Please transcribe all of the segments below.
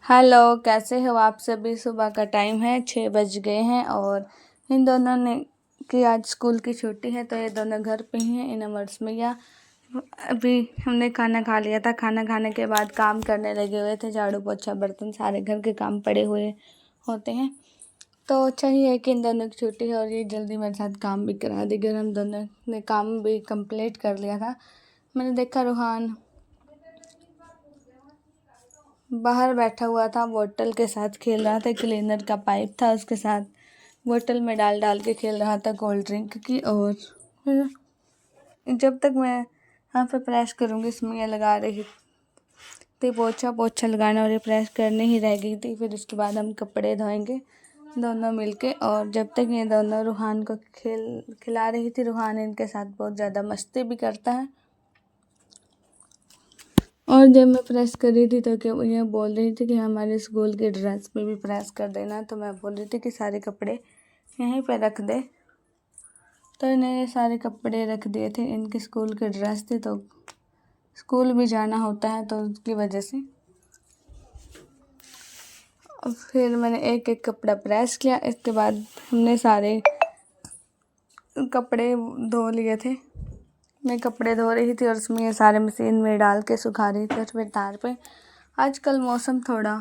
Hello, कैसे हो आप सभी। सुबह का टाइम है, 6 बज गए हैं और इन दोनों ने की आज स्कूल की छुट्टी है तो ये दोनों घर पे ही हैं। इन अमर्स में या अभी हमने खाना खा लिया था। खाना खाने के बाद काम करने लगे हुए थे, झाड़ू पोछा बर्तन सारे घर के काम पड़े हुए होते हैं। तो अच्छा ही है कि इन दोनों की छुट्टी है और ये जल्दी मेरे साथ काम भी करा दी। अगर हम दोनों ने काम भी कंप्लीट कर लिया था। मैंने देखा रूहान बाहर बैठा हुआ था, बोतल के साथ खेल रहा था। क्लीनर का पाइप था, उसके साथ बोतल में डाल डाल के खेल रहा था कोल्ड ड्रिंक की। और फिर जब तक मैं यहाँ पे प्रेस करूँगी इसमें ये लगा रही थी पोछा पोछा लगाना और ये प्रेस करनी ही रह गई थी। फिर उसके बाद हम कपड़े धोएंगे दोनों मिलके। और जब तक ये दोनों रूहान को खिला रही थी, रूहान इनके साथ बहुत ज़्यादा मस्ती भी करता है। और जब मैं प्रेस कर रही थी तो क्या ये बोल रही थी कि हमारे स्कूल की ड्रेस पे भी प्रेस कर देना। तो मैं बोल रही थी कि सारे कपड़े यहीं पे रख दे। तो इन्हें सारे कपड़े रख दिए थे। इनके स्कूल के ड्रेस थे तो स्कूल भी जाना होता है तो उसकी वजह से। और फिर मैंने एक एक कपड़ा प्रेस किया। इसके बाद हमने सारे कपड़े धो लिए थे। मैं कपड़े धो रही थी और उसमें ये सारे मशीन में डाल के सुखा रही थी। और फिर तार पे आजकल मौसम थोड़ा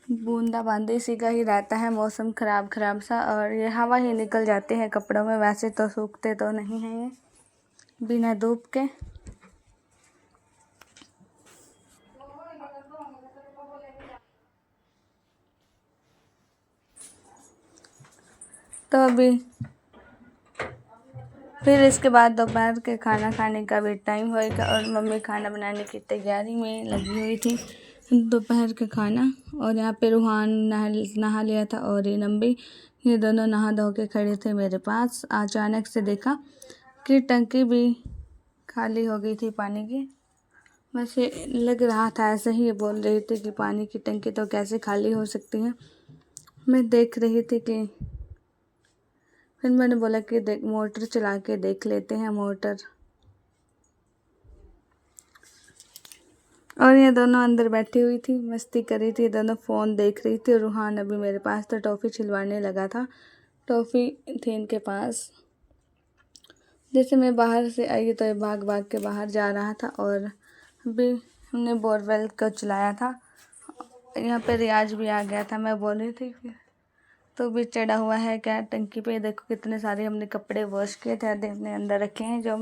बूंदाबांदी सी का ही रहता है, मौसम ख़राब ख़राब सा। और ये हवा ही निकल जाती है कपड़ों में, वैसे तो सूखते तो नहीं हैं ये बिना धूप के। तो अभी फिर इसके बाद दोपहर के खाना खाने का भी टाइम होएगा और मम्मी खाना बनाने की तैयारी में लगी हुई थी। दोपहर का खाना। और यहाँ पे रूहान नहा लिया था और ये नंबी, ये दोनों नहा धो के खड़े थे मेरे पास। अचानक से देखा कि टंकी भी खाली हो गई थी पानी की। वैसे लग रहा था ऐसे ही, ये बोल रही थी कि पानी की टंकी तो कैसे खाली हो सकती है। मैं देख रही थी कि फिर मैंने बोला कि देख मोटर चला के देख लेते हैं मोटर। और ये दोनों अंदर बैठी हुई थी, मस्ती कर रही थी। ये दोनों फ़ोन देख रही थी और रूहान अभी मेरे पास तो टॉफ़ी छिलवाने लगा था। टॉफ़ी थी इनके पास। जैसे मैं बाहर से आई तो ये भाग भाग के बाहर जा रहा था। और अभी हमने बोरवेल को चलाया था। यहाँ पे रियाज भी आ गया था। मैं बोल रही थी कि तो भी चढ़ा हुआ है क्या टंकी पे। देखो कितने सारे हमने कपड़े वॉश किए थे, आधे हमने अंदर रखे हैं जो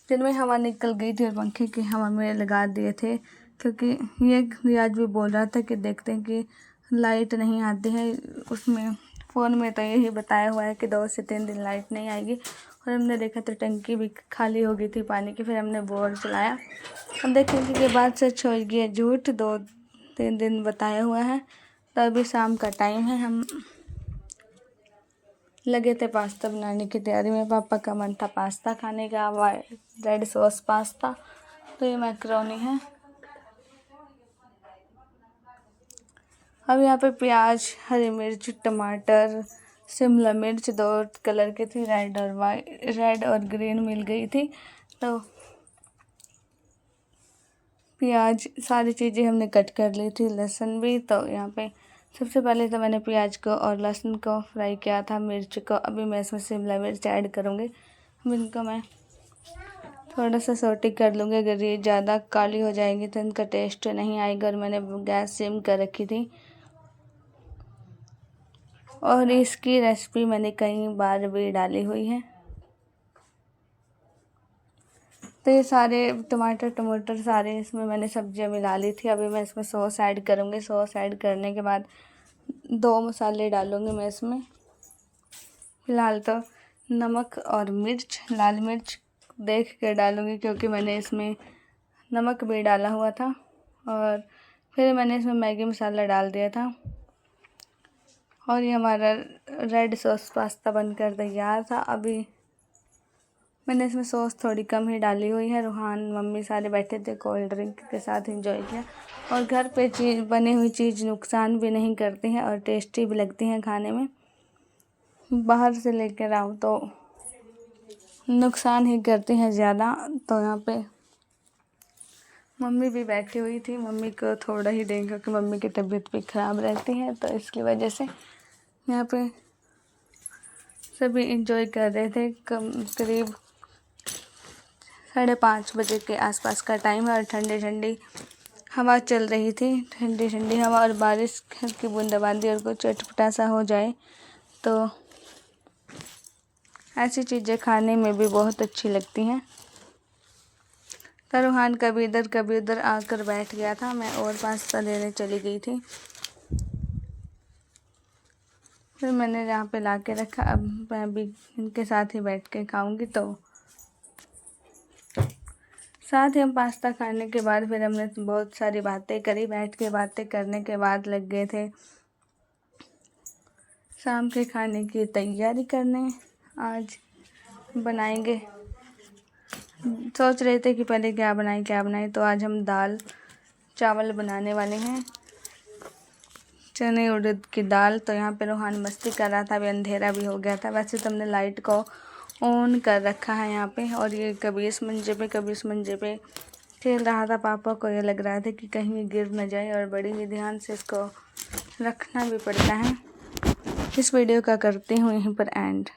जिनमें हवा निकल गई थी और पंखे की हवा में लगा दिए थे। क्योंकि ये रियाज भी बोल रहा था कि देखते हैं कि लाइट नहीं आती है उसमें। फ़ोन में तो यही बताया हुआ है कि 2 से 3 दिन लाइट नहीं आएगी। और हमने देखा तो टंकी भी खाली हो गई थी पानी की। फिर हमने बोर चलाया। अब देखेंगे कि बात सच होगी या झूठ। 2-3 दिन बताया हुआ है। तो अभी शाम का टाइम है, हम लगे थे पास्ता बनाने की तैयारी में। पापा का मन था पास्ता खाने का, रेड सॉस पास्ता। तो ये मैक्रोनी है। अब यहाँ पे प्याज, हरी मिर्च, टमाटर, शिमला मिर्च 2 कलर की थी, रेड और ग्रीन मिल गई थी। तो प्याज सारी चीज़ें हमने कट कर ली थी, लहसुन भी। तो यहाँ पे सबसे पहले तो मैंने प्याज को और लहसुन को फ्राई किया था, मिर्च को। अभी मैं इसमें शिमला मिर्च ऐड करूँगी। अब इनको मैं थोड़ा सा सौटे कर लूँगी। अगर ये ज़्यादा काली हो जाएंगी तो इनका टेस्ट नहीं आएगा। और मैंने गैस सिम कर रखी थी। और इसकी रेसिपी मैंने कई बार भी डाली हुई है। तो ये सारे टमाटर सारे इसमें मैंने सब्जियां मिला ली थी। अभी मैं इसमें सॉस ऐड करूँगी। सॉस ऐड करने के बाद 2 मसाले डालूँगी मैं इसमें। फिलहाल तो नमक और मिर्च, लाल मिर्च देख कर डालूँगी क्योंकि मैंने इसमें नमक भी डाला हुआ था। और फिर मैंने इसमें मैगी मसाला डाल दिया था। और ये हमारा रेड सॉस पास्ता बनकर तैयार था। अभी मैंने इसमें सॉस थोड़ी कम ही डाली हुई है। रूहान मम्मी सारे बैठे थे, कोल्ड ड्रिंक के साथ एंजॉय किया। और घर पे बनी हुई चीज़ नुकसान भी नहीं करती हैं और टेस्टी भी लगती हैं खाने में। बाहर से लेकर आओ तो नुकसान ही करती हैं ज़्यादा। तो यहाँ पे मम्मी भी बैठी हुई थी। मम्मी को थोड़ा ही दें क्योंकि मम्मी की तबीयत भी ख़राब रहती है, तो इसकी वजह से यहाँ पे सभी एंजॉय कर रहे थे। करीब 5:30 बजे के आसपास का टाइम है और ठंडी ठंडी हवा चल रही थी। ठंडी ठंडी हवा और बारिश की बूंदाबांदी और कुछ चटपटा सा हो जाए तो ऐसी चीज़ें खाने में भी बहुत अच्छी लगती हैं। तो रूहान कभी इधर कभी उधर आकर बैठ गया था। मैं और पास्ता लेने चली गई थी। फिर मैंने यहाँ पे ला के रखा। अब मैं भी इनके साथ ही बैठ के खाऊंगी। तो साथ ही हम पास्ता खाने के बाद फिर हमने बहुत सारी बातें करी। बैठ के बातें करने के बाद लग गए थे शाम के खाने की तैयारी करने। आज बनाएंगे, सोच रहे थे कि पहले क्या बनाएं, तो आज हम दाल चावल बनाने वाले हैं, चने उड़द की दाल। तो यहाँ पे रूहान मस्ती कर रहा था। अभी अंधेरा भी हो गया था। वैसे तो हमने लाइट को ऑन कर रखा है यहाँ पे, और ये कभी इस मंजे पे कभी इस मंजे पे खेल रहा था। पापा को ये लग रहा था कि कहीं ये गिर न जाए, और बड़ी ही ध्यान से इसको रखना भी पड़ता है। इस वीडियो का करती हूँ यहीं पर एंड।